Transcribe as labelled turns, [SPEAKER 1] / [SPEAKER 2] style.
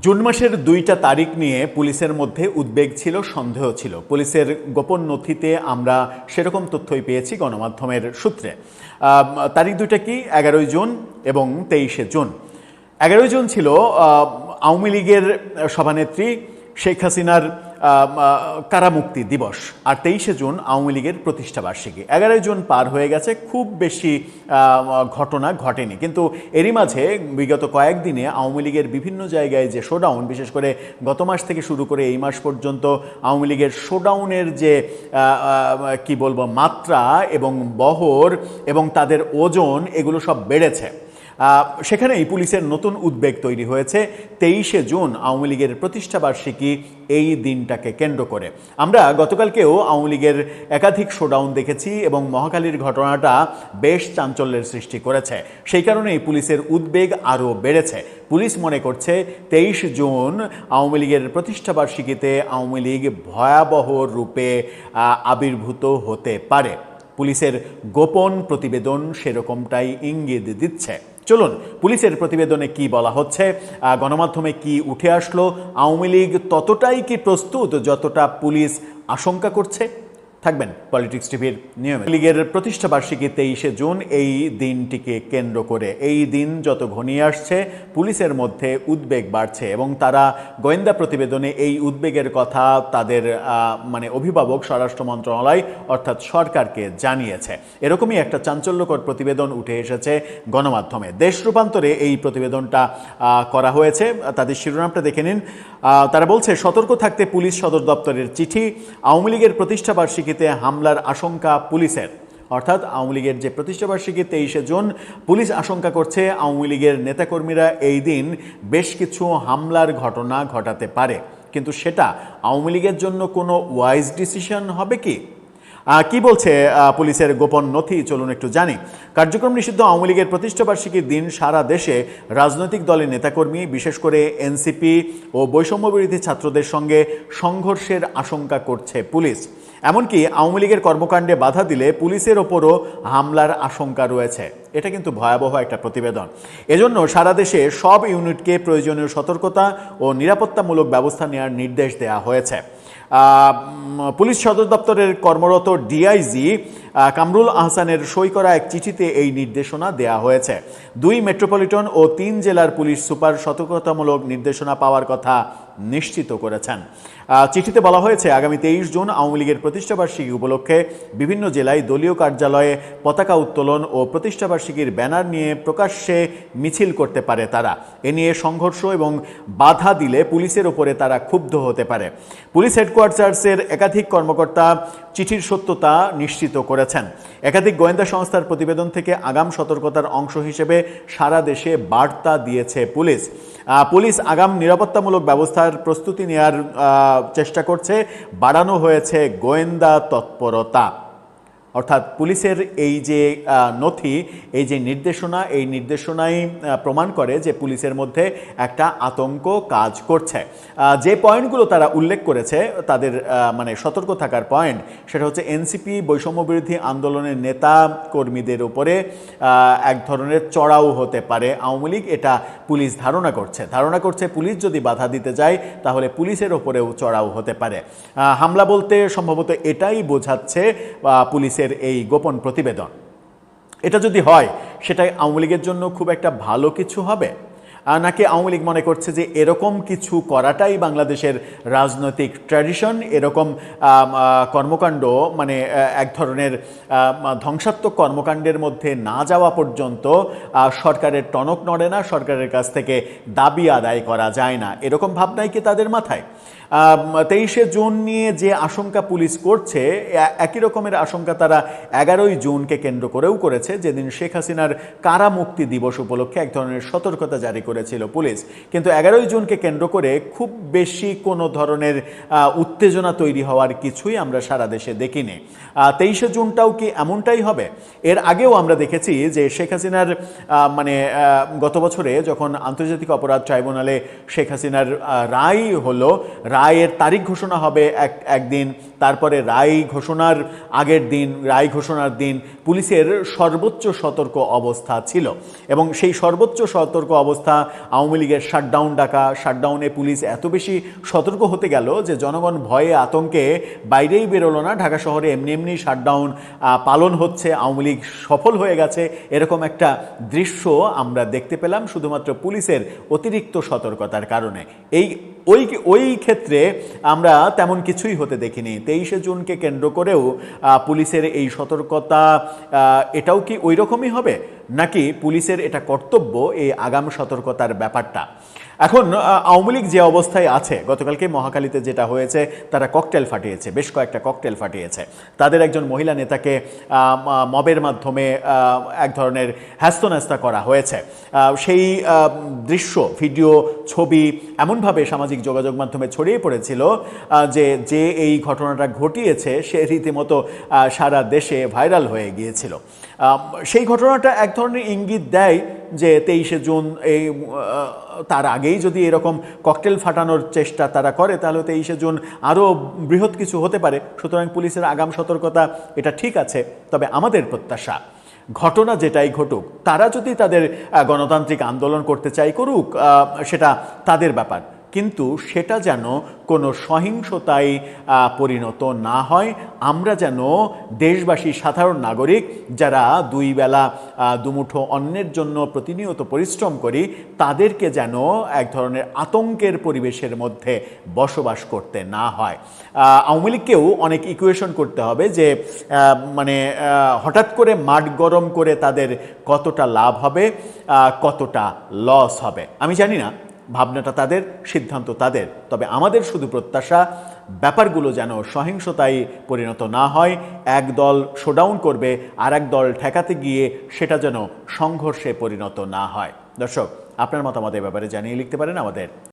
[SPEAKER 1] June মাসের ২টা তারিখ নিয়ে পুলিশের মধ্যে উদ্বেগ ছিল, সন্দেহ ছিল। পুলিশের গোপন নথিতে আমরা সেরকম তথ্যই পেয়েছি গণমাধ্যমের সূত্রে। তারিখ দুইটা কি? ১১ই জুন এবং ২৩শে জুন। ১১ই জুন ছিল আওয়ামী লীগের সভানেত্রী শেখ হাসিনার কারামুক্তি দিবস, আর ২৩শে জুন আওয়ামী লীগের প্রতিষ্ঠাবার্ষিকী। ১১ই জুন পার হয়ে গেছে, খুব বেশি ঘটনা ঘটেনি, কিন্তু এরই মাঝে বিগত কয়েকদিনে আওয়ামী লীগের বিভিন্ন জায়গায় যে শোডাউন, বিশেষ করে গত মাস থেকে শুরু করে এই মাস পর্যন্ত আওয়ামী লীগের শোডাউনের যে কি বলবো মাত্রা এবং বহর এবং তাদের ওজন, এগুলো সব বেড়েছে। সেখানেই পুলিশের নতুন উদ্বেগ তৈরি হয়েছে ২৩শে জুন আওয়ামী লীগের প্রতিষ্ঠাবার্ষিকী এই দিনটাকে কেন্দ্র করে। আমরা গতকালকেও আওয়ামী লীগের একাধিক শোডাউন দেখেছি এবং মহাখালীর ঘটনাটা বেশ চাঞ্চল্যের সৃষ্টি করেছে। সেই কারণেই পুলিশের উদ্বেগ আরও বেড়েছে। পুলিশ মনে করছে ২৩ জুন আওয়ামী লীগের প্রতিষ্ঠাবার্ষিকীতে আওয়ামী লীগ ভয়াবহ রূপে আবির্ভূত হতে পারে। পুলিশের গোপন প্রতিবেদন সেরকমটাই ইঙ্গিত দিচ্ছে। চলুন পুলিশের প্রতিবেদনে কি বলা হচ্ছে, গণমাধ্যমে কি উঠে আসলো, আওয়ামী লীগ ততটাই কি প্রস্তুত যতটা পুলিশ আশঙ্কা করছে? থাকবেন পলিটিক্স টিভির নিয়মে। লীগের প্রতিষ্ঠাবার্ষিকী ২৩শে জুন, এই দিনটিকে কেন্দ্র করে এই দিন যত ঘনিয়ে আসছে পুলিশের মধ্যে উদ্বেগ বাড়ছে এবং তারা গোয়েন্দা প্রতিবেদনে এই উদ্বেগের কথা তাদের অভিভাবক স্বরাষ্ট্র মন্ত্রণালয় অর্থাৎ সরকারকে জানিয়েছে। এরকমই একটা চাঞ্চল্যকর প্রতিবেদন উঠে এসেছে গণমাধ্যমে। দেশ রূপান্তরে এই প্রতিবেদনটা করা হয়েছে, তাদের শিরোনামটা দেখে নিন। তারা বলছে, সতর্ক থাকতে পুলিশ সদর দপ্তরের চিঠি, আওয়ামী লীগের প্রতিষ্ঠাবার্ষিকী হামলার আশঙ্কা পুলিশের। অর্থাৎ আওয়ামী লীগের যে প্রতিষ্ঠাবার্ষিকী ২৩শে জুন, পুলিশ আশঙ্কা করছে আওয়ামী লীগের নেতাকর্মীরা এই দিন বেশ কিছু হামলার ঘটনা ঘটাতে পারে। কিন্তু সেটা আওয়ামী লীগের জন্য কোনো ওয়াইজ ডিসিশন হবে কি? কি বলছে পুলিশের গোপন নথি, চলুন একটু জানি। কার্যক্রম নিষিদ্ধ আওয়ামী লীগের প্রতিষ্ঠাবার্ষিকীর দিন সারা দেশে রাজনৈতিক দলের নেতাকর্মী, বিশেষ করে এনসিপি ও বৈষম্য বিরোধী ছাত্রদের সঙ্গে সংঘর্ষের আশঙ্কা করছে পুলিশ। এমনকি আওয়ামী লীগের কর্মকাণ্ডে বাধা দিলে পুলিশের ওপরও হামলার আশঙ্কা রয়েছে। এটা কিন্তু ভয়াবহ একটা প্রতিবেদন। এজন্য সারা দেশে সব ইউনিটকে প্রয়োজনীয় সতর্কতা ও নিরাপত্তামূলক ব্যবস্থা নেওয়ার নির্দেশ দেওয়া হয়েছে। পুলিশ সদর দপ্তরের কর্মরত ডিআইজি কামরুল আহসানের সই করা এক চিঠিতে এই নির্দেশনা দেয়া হয়েছে। ২ মেট্রোপলিটন ও ৩ জেলার পুলিশ সুপার সতর্কতামূলক নির্দেশনা পাওয়ার কথা নিশ্চিত করেছেন। চিঠিতে বলা হয়েছে, আগামী ২৩ জুন আওয়ামী লীগের প্রতিষ্ঠাবার্ষিকী উপলক্ষে বিভিন্ন জেলায় দলীয় কার্যালয়ে পতাকা উত্তোলন ও প্রতিষ্ঠাবার্ষিকীর ব্যানার নিয়ে প্রকাশ্যে মিছিল করতে পারে তারা। এ নিয়ে সংঘর্ষ এবং বাধা দিলে পুলিশের ওপরে তারা ক্ষুব্ধ হতে পারে। পুলিশ হেডকোয়ার্টার্সের একাধিক কর্মকর্তা চিঠির সত্যতা নিশ্চিত করেছেন। একাধিক গোয়েন্দা সংস্থার প্রতিবেদন থেকে আগাম সতর্কতার অংশ হিসেবে সারা দেশে বার্তা দিয়েছে পুলিশ। পুলিশ আগাম নিরাপত্তামূলক ব্যবস্থার প্রস্তুতি নেওয়ার চেষ্টা করছে। বাড়ানো হয়েছে গোয়েন্দা তৎপরতা। অর্থাৎ পুলিশের এই যে নথি, এই যে নির্দেশনা, এই নির্দেশনাই প্রমাণ করে যে পুলিশের মধ্যে একটা আতঙ্ক কাজ করছে। যে পয়েন্টগুলো তারা উল্লেখ করেছে, তাদের সতর্ক থাকার পয়েন্ট, সেটা হচ্ছে এনসিপি বৈষম্য বিরোধী আন্দোলনের নেতা কর্মীদের উপরে এক ধরনের চড়াও হতে পারে আওয়ামী লীগ, এটা পুলিশ ধারণা করছে পুলিশ যদি বাধা দিতে যায় তাহলে পুলিশের ওপরেও চড়াও হতে পারে। হামলা বলতে সম্ভবত এটাই বোঝাচ্ছে পুলিশের এই গোপন প্রতিবেদন। এটা যদি হয়, সেটা আওয়ামী লীগের জন্য খুব একটা ভালো কিছু হবে, নাকি আওয়ামী লীগ মনে করছে যে এরকম কিছু করাটাই বাংলাদেশের রাজনৈতিক ট্র্যাডিশন, এরকম কর্মকাণ্ড এক ধরনের ধ্বংসাত্মক কর্মকাণ্ডের মধ্যে না যাওয়া পর্যন্ত সরকারের টনক নড়ে না, সরকারের কাছ থেকে দাবি আদায় করা যায় না, এরকম ভাবনাই কি তাদের মাথায়? ২৩শে জুন নিয়ে যে আশঙ্কা পুলিশ করছে, একই রকমের আশঙ্কা তারা ১১ই জুনকে কেন্দ্র করেও করেছে, যেদিন শেখ হাসিনার কারামুক্তি দিবস উপলক্ষে এক ধরনের সতর্কতা জারি করেছিল পুলিশ। কিন্তু ১১ই জুনকে কেন্দ্র করে খুব বেশি কোনো ধরনের উত্তেজনা তৈরি হওয়ার কিছুই আমরা সারা দেশে দেখিনি। ২৩শে জুনটাও কি এমনটাই হবে? এর আগেও আমরা দেখেছি যে শেখ হাসিনার গত বছরে যখন আন্তর্জাতিক অপরাধ ট্রাইব্যুনালে শেখ হাসিনার রায় হলো, রায়ের তারিখ ঘোষণা হবে একদিন, তারপরে রায় ঘোষণার আগের দিন, রায় ঘোষণার দিন পুলিশের সর্বোচ্চ সতর্ক অবস্থা ছিল এবং সেই সর্বোচ্চ সতর্ক অবস্থা আওয়ামী লীগের শাটডাউন ডাকা, শাটডাউনে পুলিশ এত বেশি সতর্ক হতে গেল যে জনগণ ভয়ে আতঙ্কে বাইরেই বেরোলো না। ঢাকা শহরে এমনি এমনি শাটডাউন পালন হচ্ছে, আওয়ামী লীগ সফল হয়ে গেছে, এরকম একটা দৃশ্য আমরা দেখতে পেলাম শুধুমাত্র পুলিশের অতিরিক্ত সতর্কতার কারণে। ওই ক্ষেত্রে আমরা তেমন কিছুই হতে দেখিনি। 23শে জুনকে কেন্দ্র করেও পুলিশের এই সতর্কতা এটাও কি ওই রকমই হবে, নাকি পুলিশের এটা কর্তব্য এই আগাম সতর্কতার ব্যাপারটা? এখন আওয়ামী লীগ যে অবস্থায় আছে, গতকালকে মহাখালীতে যেটা হয়েছে, তারা ককটেল ফাটিয়েছে, বেশ কয়েকটা ককটেল ফাটিয়েছে। তাদের একজন মহিলা নেতাকে মবের মাধ্যমে এক ধরনের হ্যাস্তন্যাস্তা করা হয়েছে। সেই দৃশ্য, ভিডিও, ছবি এমনভাবে সামাজিক যোগাযোগ মাধ্যমে ছড়িয়ে পড়েছিল যে এই ঘটনাটা ঘটিয়েছে সে রীতিমতো সারা দেশে ভাইরাল হয়ে গিয়েছিল। সেই ঘটনাটা এক ধরনের ইঙ্গিত দেয় যে 23শে জুন তার আগেই যদি এরকম ককটেল ফাটানোর চেষ্টা তারা করে, তাহলে 23শে জুন আরও বৃহৎ কিছু হতে পারে। সুতরাং পুলিশের আগাম সতর্কতা এটা ঠিক আছে, তবে আমাদের প্রত্যাশা ঘটনা যেটাই ঘটুক, তারা যদি তাদের গণতান্ত্রিক আন্দোলন করতে চাই করুক, সেটা তাদের ব্যাপার, কিন্তু সেটা যেন কোনো সহিংসতায় পরিণত না হয়। আমরা যেন দেশবাসী, সাধারণ নাগরিক যারা দুই বেলা দুমুঠো অন্নের জন্য প্রতিনিয়ত পরিশ্রম করি, তাদেরকে যেন এক ধরনের আতঙ্কের পরিবেশের মধ্যে বসবাস করতে না হয়। আওয়ামী লীগকেও অনেক ইকুয়েশন করতে হবে যে মানে হঠাৎ করে মাঠ গরম করে তাদের কতটা লাভ হবে, কতটা লস হবে আমি জানি না। ভাবনাটা তাদের, সিদ্ধান্ত তাদের। তবে আমাদের শুধু প্রত্যাশা ব্যাপারগুলো যেন সহিংসতায় পরিণত না হয়। এক দল শোডাউন করবে, আর এক দল ঠেকাতে গিয়ে সেটা যেন সংঘর্ষে পরিণত না হয়। দর্শক, আপনার মতামত এ ব্যাপারে জানিয়ে লিখতে পারেন আমাদের